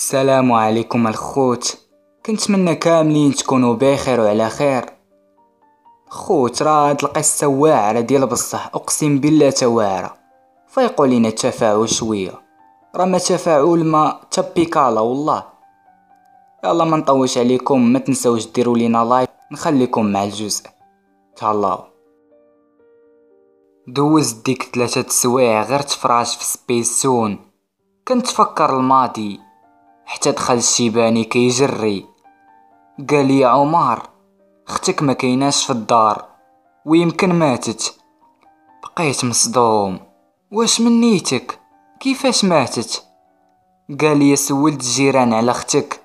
السلام عليكم الخوت. كنتمنى كاملين تكونوا بخير وعلى خير. خوت، راه هاد القصه واعره ديال بصح، اقسم بالله تواعره. فيقوا لينا التفاعل شويه، راه ما تفاعل ما تبيكالا والله. يلا ما نطوش عليكم، ما تنسوش ديروا لينا لايك. نخليكم مع الجزء. تهلاو. دوز ديك 3 سوايع غير تفراش في سبيسون، كنت تفكر الماضي حتى دخل الشيباني كيجري. قال لي يا عمر، اختك ما كايناش في الدار ويمكن ماتت. بقيت مصدوم، واش من نيتك؟ كيفاش ماتت؟ قال لي سولت الجيران على اختك،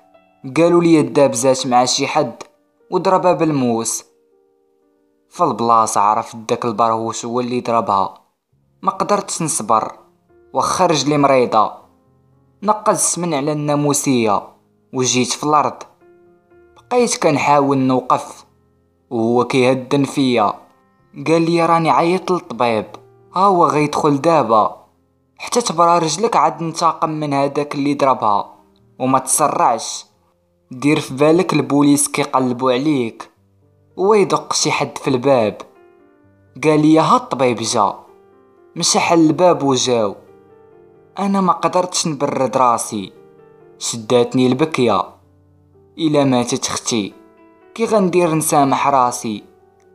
قالوا لي دابزات مع شي حد وضربها بالموس. في البلاصه عرفت داك البرهوش هو اللي ضربها. ما قدرتش نصبر واخا رجلي مريضه، نقزت من على الناموسيه وجيت في الارض. بقيت كنحاول نوقف وهو كيهدن فيا. قال لي راني عيط للطبيب، ها هو غيدخل دابا. حتى تبرا رجلك عاد ننتقم من هداك اللي ضربها. وما تسرعش، دير في بالك البوليس كيقلبوا عليك ويدق شي حد في الباب. قال لي ها الطبيب جا، مشى حل الباب وجاو. انا ما قدرتش نبرد راسي، شداتني البكيه. الا ماتت اختي كي غندير نسامح راسي؟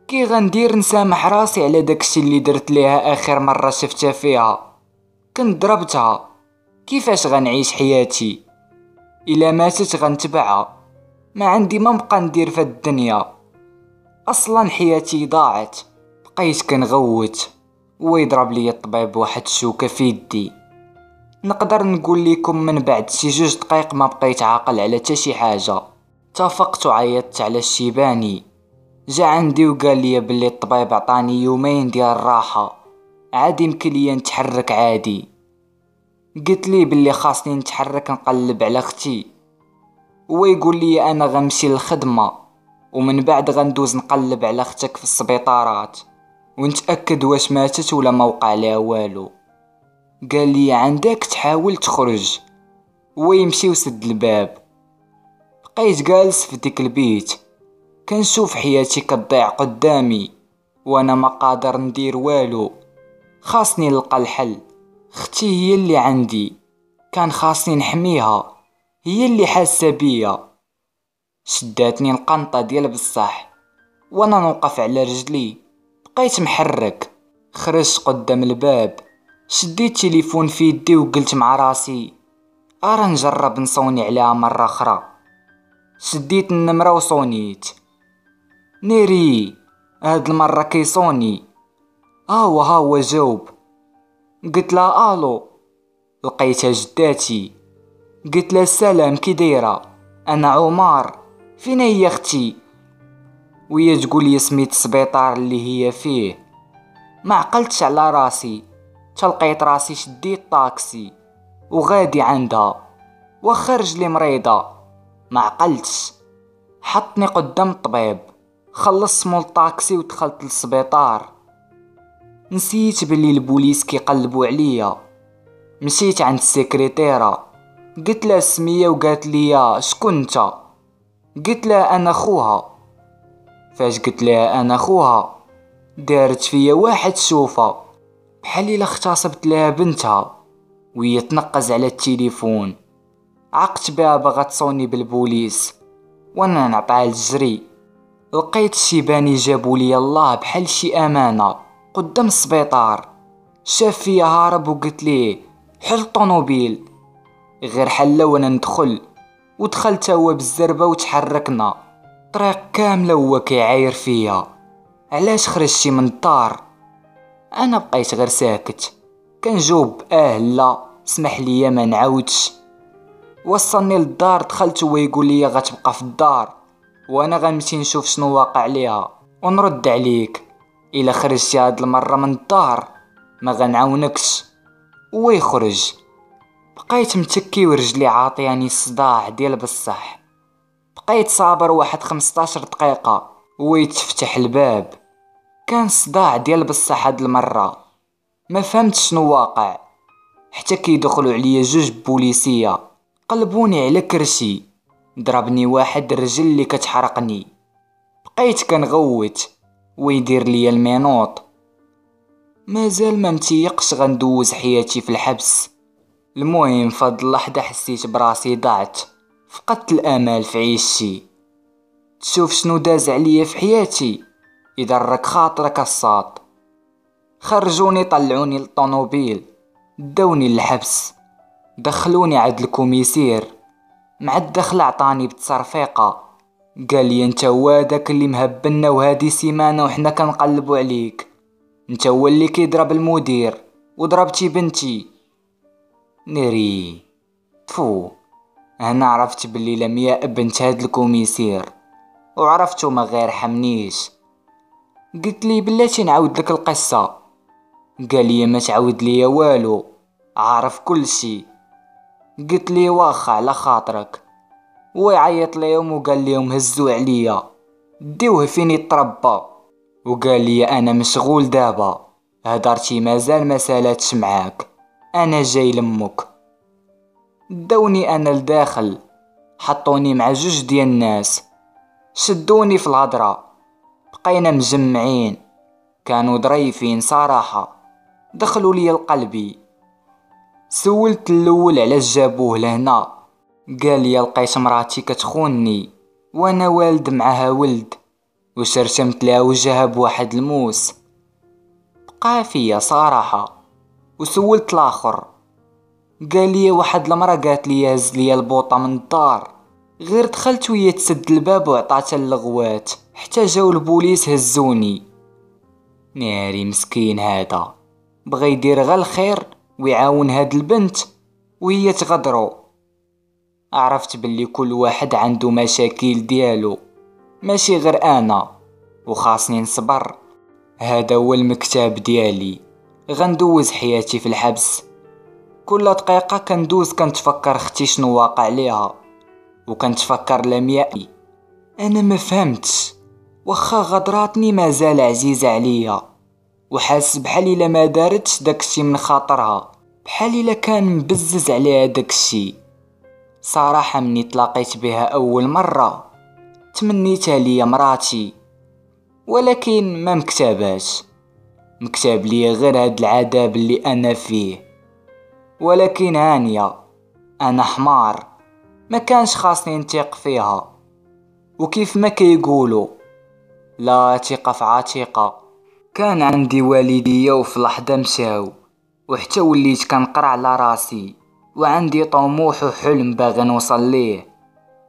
كي غندير نسامح راسي على داكشي اللي درت ليها اخر مره شفتها فيها؟ كنت ضربتها، كيفاش غنعيش حياتي؟ الا ماتت غنتبعها، ما عندي ما بقى ندير في الدنيا، اصلا حياتي ضاعت. بقيت كنغوت ويضرب لي الطبيب واحد الشوكه في يدي. نقدر نقول لكم من بعد شي 2 دقايق ما بقيت عاقل على حتى شي حاجه. تفقت وعيطت على الشيباني. جا عندي وقال لي بلي الطبيب عطاني يومين ديال الراحه، عاد يمكن ليا نتحرك عادي. قلت لي بلي خاصني نتحرك نقلب على اختي، هو يقول لي انا غنمشي للخدمه ومن بعد غندوز نقلب على اختك في السبيطارات ونتاكد واش ماتت ولا ما وقع لها والو. قال لي عندك تحاول تخرج، هو يمشي وسد الباب. بقيت جالس في ديك البيت كنشوف حياتي كتضيع قدامي وانا ما قادر ندير والو. خاصني نلقى الحل. اختي هي اللي عندي، كان خاصني نحميها، هي اللي حاسه بيا. شداتني القنطه ديال بصح وانا نوقف على رجلي. بقيت محرك، خرجت قدام الباب، شديت تليفون في يدي وقلت مع راسي ارا نجرب نصوني عليها مره اخرى. شديت النمره وصونيت. نيري، هاد المره كيصوني. ها هو جاوب. قلت لها الو، لقيتها جداتي. قلت لها السلام، كي دايره؟ انا عمر، فين هي اختي؟ وهي تقول لي سميت السبيطار اللي هي فيه. ما عقلتش على راسي، تلقيت راسي شديت طاكسي وغادي عندها واخا رجلي مريضه. ما عقلتش، حطني قدام الطبيب، خلصت مول الطاكسي ودخلت للسبيطار. نسيت بلي البوليس كيقلبوا عليا. مشيت عند السكرتيره، قلت لها السميه وقالت لي شكون انت؟ قلت لها انا خوها. فاش قلت لها انا خوها دارت فيا واحد شوفه بحال الا اغتصبت لها بنتها وهي تنقز على التليفون. عقت بها باغا تصوني بالبوليس وانا نعطيها الجري. لقيت الشيباني جابوا لي الله بحال شي امانه قدام السبيطار. شاف فيا هارب وقلت ليه حل الطوموبيل. غير حلا وانا ندخل، ودخلت هو بالزربه وتحركنا. طريق كامله هو كيعاير فيا علاش خرجتي من الدار. انا بقيت غير ساكت كنجاوب لا اسمح لي ما نعاودش. وصلني للدار، دخلت هو يقول لي غتبقى في الدار وانا غنمشي نشوف شنو واقع ليها ونرد عليك. الا خرجتي هاد المره من الدار ما غنعاونكش. ويخرج. بقيت متكي ورجلي عاطياني الصداع ديال بصح. بقيت صابر واحد 15 دقيقه ويتفتح الباب. كان صداع ديال بصح هاد المره. ما فهمت شنو واقع حتى كيدخلوا عليا 2 بوليسيه قلبوني على كرسي، ضربني واحد الرجل اللي كتحرقني، بقيت كنغوت ويدير ليا المينوط. مازال ما متيقش غندوز حياتي في الحبس. المهم فهاد اللحظة حسيت براسي ضعت، فقدت الامل في عيشتي. تشوف شنو داز عليا في حياتي؟ يضرك خاطرك الساط. خرجوني طلعوني للطونوبيل، داوني للحبس، دخلوني عند الكوميسير. مع الدخل عطاني بتصرفيقة، قال لي انت هو داك اللي مهبلنا وهادي سيمانه وحنا كنقلبوا عليك، انت هو اللي كيضرب المدير وضربتي بنتي. ناري فو. هنا عرفت بلي لم بنت هاد الكوميسير، وعرفتو ما غير حمنيش. قلت لي بلاتي نعاود لك القصة. قال لي ما تعاود لي والو، عارف كل شي. قلت لي واخا على خاطرك. ويعيط ليهم وقال ليهم هزوا عليا ديوه فين يتربى، وقال لي انا مشغول دابا، هدرتي مازال ما سالاتش معاك، انا جاي لمك. داوني انا لداخل، حطوني مع جوج ديال الناس، شدوني في الهضره، بقينا مجمعين، كانوا ظريفين صراحه، دخلوا لي لقلبي. سولت الاول علاش جابوه لهنا، قال لي لقيت مراتي كتخونني وانا والد معها ولد، وشرشمت لها وجهها بواحد الموس. بقى فيا صراحه. وسولت الاخر، قال لي واحد المرا قالت لي هز لي البوطه من الدار، غير دخلت وهي تسد الباب وعطاتها اللغوات حتى جاو البوليس هزوني. ناري مسكين هذا، بغى يدير غير الخير ويعاون هاد البنت وهي تغدرو. عرفت باللي كل واحد عنده مشاكل ديالو، ماشي غير انا، وخاصني نصبر. هذا هو المكتاب ديالي، غندوز حياتي في الحبس. كل دقيقة كندوز كنتفكر اختي شنو واقع ليها، وكنتفكر لميائي. انا ما فهمتش، واخا غدراتني مازال عزيزة عليا، وحاس بحال الا ما دارتش داكشي من خاطرها، بحال الا كان مبزز عليها داكشي. صراحة مني تلاقيت بها اول مرة تمنيتها ليا مراتي، ولكن ما مكتاباش، مكتاب ليا غير هاد العذاب اللي انا فيه. ولكن هانية، انا حمار، ما كانش خاصني نتيق فيها، وكيف ما كيقولوا لا ثقة في عتيقة. كان عندي والدية وفي لحظة مشاو، وحتى وليت كنقرا على راسي، وعندي طموح وحلم باغي نوصل ليه،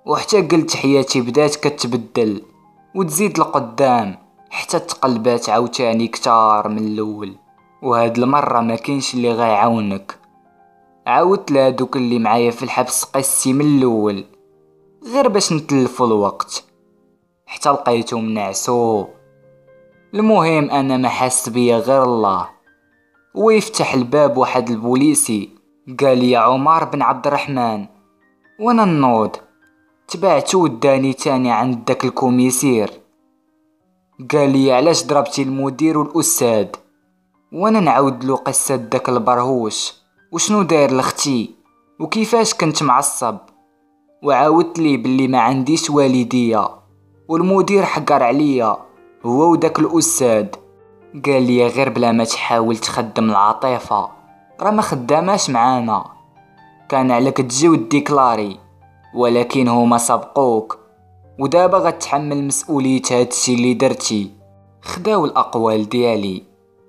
وحتى قلت حياتي بدات كتبدل وتزيد لقدام حتى تقلبات عاوتاني كتار من الاول. وهاد المرة ما كاينش اللي غيعاونك. عاودت لهادوك اللي معايا في الحبس قصتي من الاول، غير باش نتلفوا الوقت، حتى لقيتهم نعسو. المهم انا ما حاس بيا غير الله. ويفتح الباب واحد البوليسي، قال لي عمر بن عبد الرحمن، وانا النوض تبعتو وداني تاني عند داك الكوميسير. قال لي علاش ضربتي المدير والاستاذ، وانا نعاود له قصه داك البرهوش وشنو داير لاختي وكيفاش كنت معصب. وعاودت لي بلي ما عنديش والديه، والمدير حقر عليا هو وداك الاستاذ. قال لي غير بلا ما تحاول تخدم العاطفه، راه ما خداماش معانا، كان عليك تجي وديكلاري، ولكن هما سبقوك، ودابا غتحمل مسؤوليه هادشي اللي درتي. خداو الاقوال ديالي،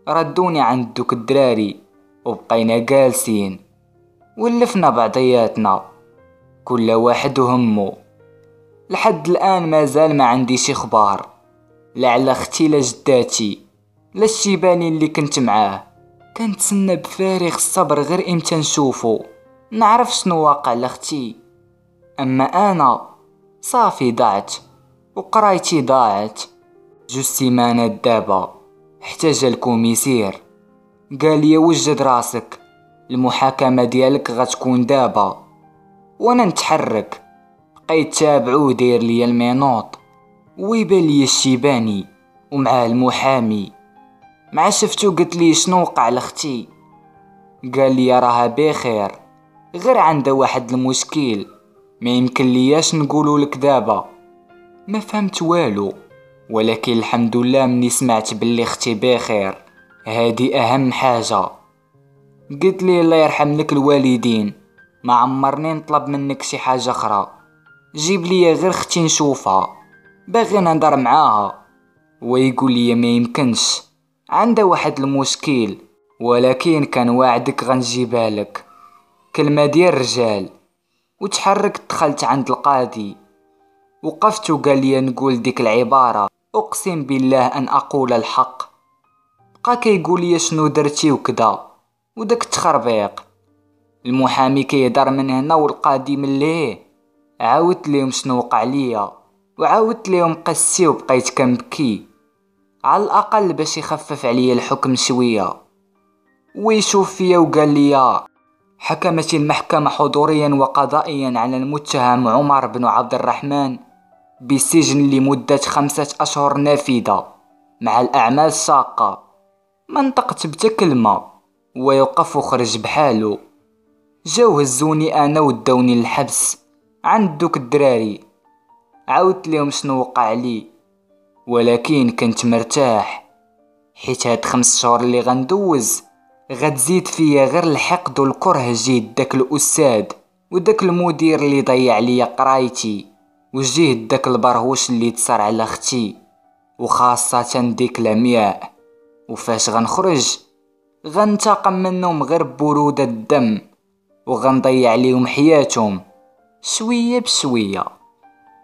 ردوني عند دوك الدراري، وبقينا جالسين ولفنا بعضياتنا، كل واحد وهمو. لحد الان مازال ما عندي شي اخبار، لا على اختي لا جداتي لا الشيباني اللي كنت معاه. كنتسنى بفارغ الصبر غير امتى نشوفو، نعرف شنو واقع لاختي. اما انا صافي ضعت، وقرايتي ضاعت. 2 سيمانات دابا حتى جا الكوميسير، قال لي وجد راسك، المحاكمة ديالك غتكون دابا. وانا نتحرك، بقيت تابعو داير ليا المينوط، ويبان ليا الشيباني ومعاه المحامي. مع شفتو قلت لي شنو وقع لاختي، قال لي راها بخير، غير عنده واحد المشكل ما يمكن لياش نقولو لك دابا. ما فهمت والو، ولكن الحمد لله مني سمعت باللي اختي بخير، هادي اهم حاجة. قلت لي الله يرحم لك الوالدين، ما عمرني نطلب منك شي حاجة اخرى، جيب لي غير اختي نشوفها، باغي نهضر معاها. ويقول لي ما يمكنش، عنده واحد المشكل، ولكن كان واعدك غنجيبها لك، كلمة ديال الرجال. وتحركت دخلت عند القاضي، وقفت وقال لي نقول ديك العبارة، اقسم بالله ان اقول الحق. بقى كيقول لي شنو درتي وكذا وداك التخربيق. المحامي كيهضر من هنا والقاضي من ليه. عاودت ليهم شنو وقع ليا، وعاودت ليهم قصتي، وبقيت كنبكي على الاقل باش يخفف عليا الحكم شويه. ويشوف فيا وقال لي حكمت المحكمة حضوريا وقضائيا على المتهم عمر بن عبد الرحمن بالسجن لمدة 5 أشهر نافذة مع الأعمال الشاقة. ما نطقت بتا كلمة، ويوقف وخرج بحاله. جاو هزوني أنا وداوني للحبس عند دوك الدراري. عاودت ليهم شنو وقع لي، ولكن كنت مرتاح، حيت هاد 5 شهور اللي غندوز غتزيد فيا غير الحقد والكره جيد داك الأستاذ وداك المدير اللي ضيع ليا قرايتي، وجيد داك البرهوش اللي تصار على اختي، وخاصة ديك لمياء. وفاش غنخرج غنتقم منهم غير برودة الدم، وغنضيع ليهم حياتهم شوية بشوية،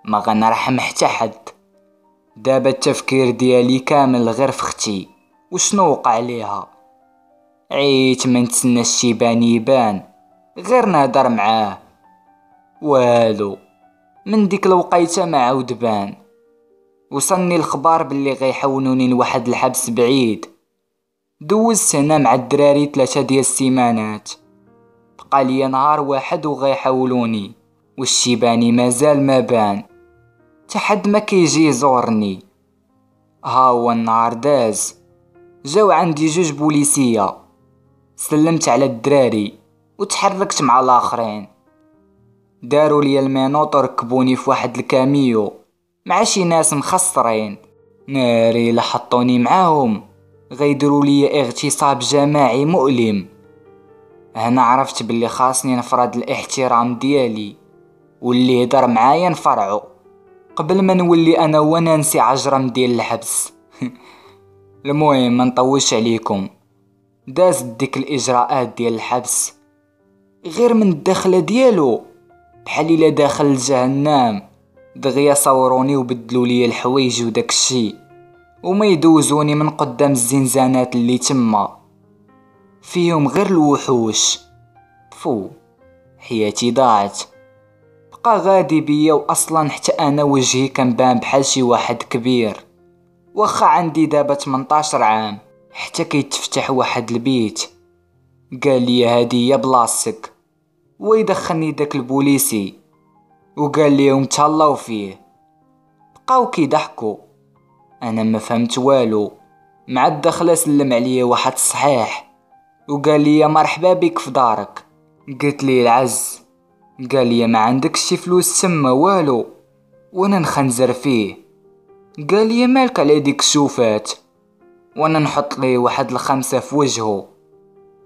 ما غنرحم حتى حد. دابا التفكير ديالي كامل غير في اختي وشنو وقع ليها. عييت ما نتسنى الشيبان يبان غير نهضر معاه. والو، من ديك الوقيته ما عاود بان. وصلني الخبار باللي غيحولوني لواحد الحبس بعيد. دوزت هنا مع الدراري 3 ديال السيمانات، بقى لي نهار واحد وغيحولوني، والشيباني مازال ما بان تحد ما كيجي يزورني. ها هو النهار داز، جاو عندي 2 بوليسية، سلمت على الدراري وتحركت مع الاخرين. داروا لي المينوط وركبوني في واحد الكاميو مع شي ناس مخسرين. ناري لحطوني معاهم غيدروا لي اغتصاب جماعي مؤلم. هنا عرفت باللي خاصني نفرض الاحترام ديالي، واللي يهضر معايا نفرعو قبل ما نولي انا ونانسي عجرم ديال الحبس. المهم ما نطولش عليكم، داز ديك الاجراءات ديال الحبس، غير من الدخله ديالو بحال الا داخل الجهنم. دغيا صوروني وبدلوا لي الحوايج وداك الشي، وما يدوزوني من قدام الزنزانات اللي تما فيهم غير الوحوش. حياتي ضاعت. بقى غادي بيا، واصلا حتى انا وجهي كنبان بحال شي واحد كبير، واخا عندي دابا 18 عام. حتى كيتفتح واحد البيت قال لي هادي هي بلاصتك، ويدخلني داك البوليسي وقال ليهم تهلاو فيه. بقاو كيضحكوا، انا ما فهمت والو. مع الدخله سلم عليا واحد الصحيح وقال لي مرحبا بك في دارك. قلت لي العز. قال لي ما عندكش شي فلوس تما والو، وانا نخنزر فيه. قال لي مالك على ديك الشوفات، وانا نحط ليه واحد ال5 في وجهه.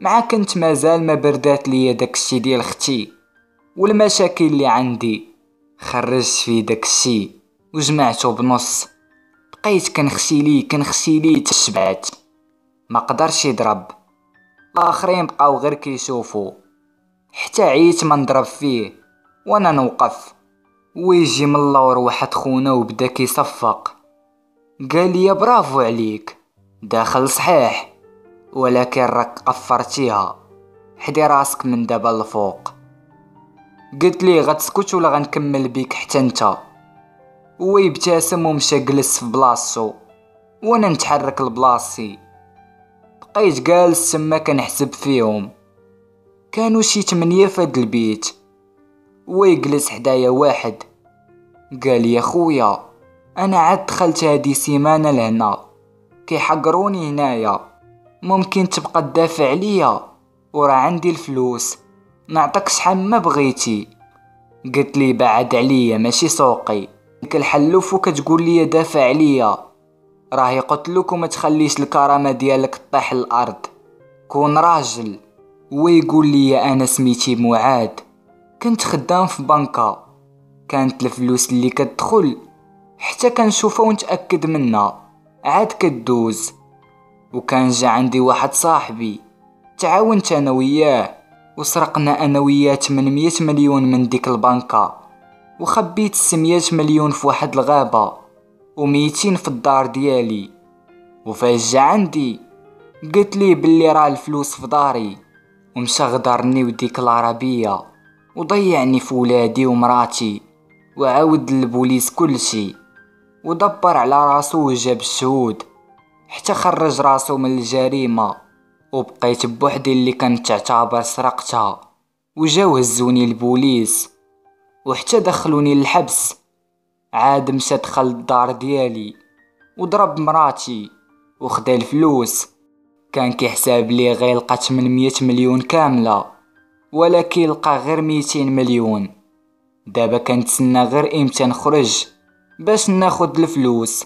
مع كنت مازال ما بردات ليا داك الشي ديال اختي والمشاكل اللي عندي. خرجت في داك الشي وجمعته بنص، بقيت كنخشي ليه تشبعت. ما قدرش يضرب، الاخرين بقاو غير كيشوفوا، حتى عييت ما نضرب فيه وانا نوقف. ويجي من اللور واحد خونا وبدا كيصفق، قال لي برافو عليك، داخل صحيح، ولكن راك قفرتيها، حدي راسك من دابا الفوق. قلت ليه غتسكت ولا غنكمل بيك حتى انت. هو يبتسم ومشى جلس في بلاصتو، وانا نتحرك لبلاصتي. بقيت جالس تما كنحسب فيهم، كانوا شي 8 فهاد البيت. ويجلس حدايا واحد قال يا خويا انا عاد دخلت هادي سيمانه لهنا، كيحقروني هنايا، ممكن تبقى تدافع عليا؟ وراه عندي الفلوس نعطيك شحال ما بغيتي. قلت لي بعد عليا ماشي سوقي، كالحلوف وكتقول لي دافع عليا. راهي قلت لك وما تخليش الكرامه ديالك تطيح الارض، كون راجل. ويقول لي انا سميتي معاد، كنت خدام في بنكة، كانت الفلوس اللي كتدخل حتى كنشوفها ونتاكد منها عاد كدوز. وكان جا عندي واحد صاحبي، تعاونت انا وياه وسرقنا انا وياه 800 مليون من ديك البنكة، وخبيت 600 مليون في واحد الغابة و200 في الدار ديالي. وفاش جا عندي قلت لي باللي راه الفلوس في داري، ومشى غدرني وديك العربية وضيعني في ولادي ومراتي، وعاود للبوليس كلشي، ودبر على راسو وجاب الشهود حتى خرج راسو من الجريمة. وبقيت بوحدي اللي كانت تعتبر سرقتها، وجاو هزوني البوليس وحتى دخلوني للحبس. عاد مشى دخل الدار ديالي وضرب مراتي وخدا الفلوس. كان كيحساب لي غير لقى 800 مليون كاملة، ولكن لقى غير 200 مليون. دابا كنتسنى غير امتى نخرج باش ناخد الفلوس.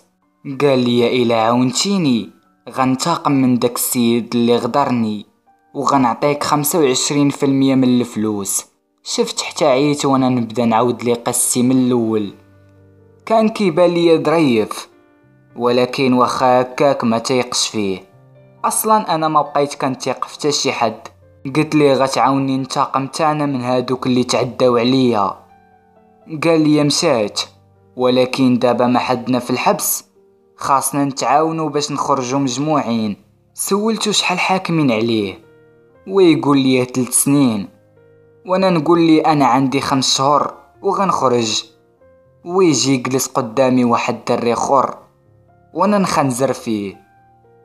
قال لي الا عاونتيني غنتاقم من داك السيد اللي غدرني، وغنعطيك 25% من الفلوس. شفت حتى عييت وانا نبدا نعاود لي قصتي من الاول. كان كيبان لي ظريف، ولكن واخا هكاك ما تيقش فيه. اصلا انا ما بقيت كنتيق في حتى شي حد. قلت لي غتعاوني ننتقم تانا من هادوك اللي تعداو عليا. قال لي مشات، ولكن دابا ما حدنا في الحبس، خاصنا نتعاونوا باش نخرجوا مجموعين. سولتو شحال حاكمين عليه، ويقول لي 3 سنين، وانا نقول لي انا عندي 5 شهور وغنخرج. ويجي يجلس قدامي واحد دري خور وانا نخنزر فيه،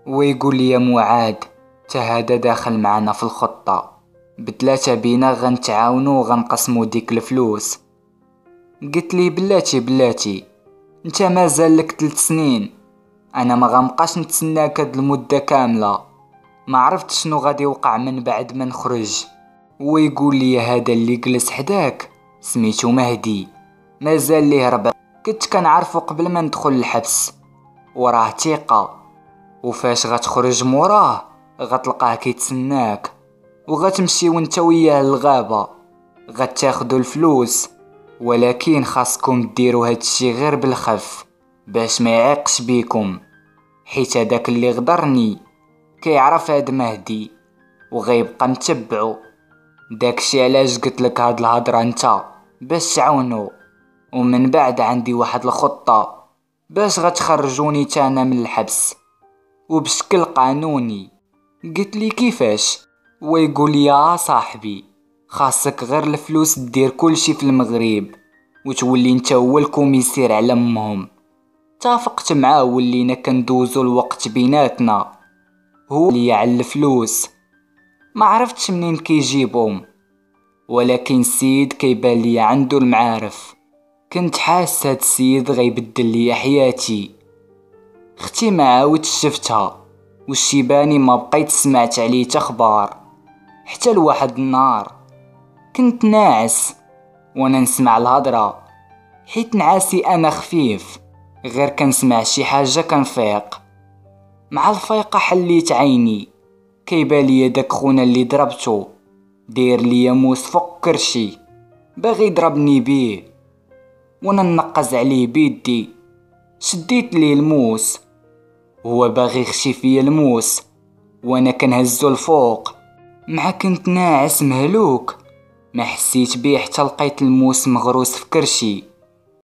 ويقول لي يا معاد تا هذا داخل معنا في الخطة، بثلاثة بينا غنتعاونوا وغنقسموا ديك الفلوس. قلت لي بلاتي انت مازال لك 3 سنين، انا ما غنبقاش نتسناك هاد المدة كاملة، ما عرفت شنو غادي يوقع من بعد ما نخرج. ويقول لي هذا اللي جلس حداك سميتو مهدي، مازال ليه 4، كنت كنعرفو قبل ما ندخل الحبس، وراه ثقة. وفاش غتخرج موراه غتلقاه كيتسناك، وغتمشي وانت وياه للغابة، غتاخدو الفلوس، ولكن خاصكم ديروا هادشي غير بالخف باش ما يعيقش بيكم، حيت هداك اللي غدرني كيعرف هاد مهدي وغيبقى متبعو. داكشي علاش قلت لك هاد الهضره انت باش تعاونو، ومن بعد عندي واحد الخطه باش غتخرجوني تانا من الحبس وبشكل قانوني. قلت لي كيفاش؟ ويقول لي يا صاحبي خاصك غير الفلوس دير كلشي في المغرب وتولي انت هو الكوميسير على امهم. اتفقت معاه ولينا كندوزو الوقت بيناتنا، هو اللي على الفلوس. ما عرفتش منين كيجيبهم، ولكن السيد كيبان لي عنده المعارف. كنت حاس هاد السيد غيبدل لي حياتي. اختي ما عاودتش شفتها، والشيباني ما بقيت سمعت عليه تخبار. حتى لواحد النهار كنت ناعس وانا نسمع الهضره، حيت نعاسي انا خفيف، غير كنسمع شي حاجه كنفيق. مع الفيقه حليت عيني، كيبان لي داك خونا اللي ضربته داير ليا موس فوق كرشي باغي يضربني بيه، وانا نقز عليه بيدي. شديت ليه الموس، هو باغي يخشي فيا الموس وانا كنهزو الفوق. مع كنت ناعس مهلوك، ما حسيت بيه حتى لقيت الموس مغروس في كرشي.